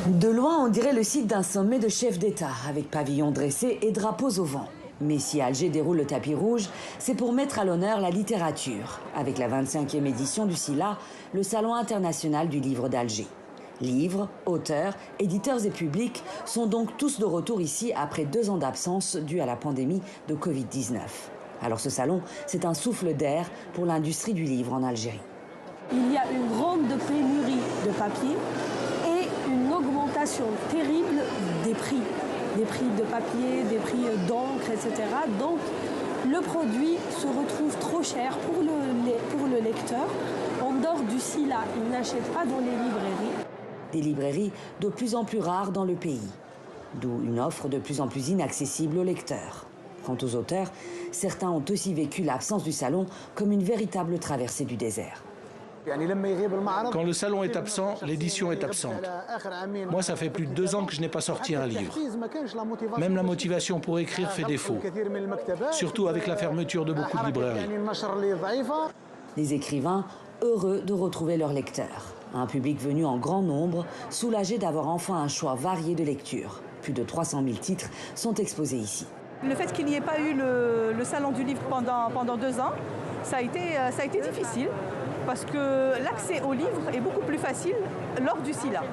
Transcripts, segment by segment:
De loin, on dirait le site d'un sommet de chefs d'État, avec pavillons dressés et drapeaux au vent. Mais si Alger déroule le tapis rouge, c'est pour mettre à l'honneur la littérature, avec la 25e édition du SILA, le Salon international du livre d'Alger. Livres, auteurs, éditeurs et publics sont donc tous de retour ici après 2 ans d'absence due à la pandémie de Covid-19. Alors ce salon, c'est un souffle d'air pour l'industrie du livre en Algérie. Il y a une grande pénurie de papier et une augmentation terrible des prix de papier, des prix d'encre, etc. Donc le produit se retrouve trop cher pour le lecteur. En dehors du SILA, il n'achète pas dans les librairies. Des librairies de plus en plus rares dans le pays, d'où une offre de plus en plus inaccessible aux lecteurs. Quant aux auteurs, certains ont aussi vécu l'absence du salon comme une véritable traversée du désert. Quand le salon est absent, l'édition est absente. Moi, ça fait plus de 2 ans que je n'ai pas sorti un livre. Même la motivation pour écrire fait défaut, surtout avec la fermeture de beaucoup de librairies. Les écrivains, heureux de retrouver leurs lecteurs. Un public venu en grand nombre, soulagé d'avoir enfin un choix varié de lecture. Plus de 300 000 titres sont exposés ici. Le fait qu'il n'y ait pas eu le salon du livre pendant 2 ans, ça a été difficile. Parce que l'accès aux livres est beaucoup plus facile lors du SILA.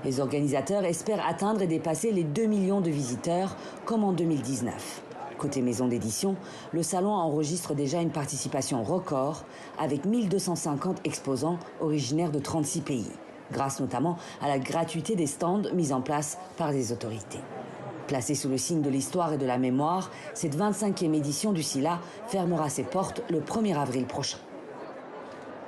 Les organisateurs espèrent atteindre et dépasser les 2 millions de visiteurs, comme en 2019. Côté maison d'édition, le salon enregistre déjà une participation record, avec 1250 exposants originaires de 36 pays, grâce notamment à la gratuité des stands mis en place par les autorités. Placée sous le signe de l'histoire et de la mémoire, cette 25e édition du SILA fermera ses portes le 1er avril prochain.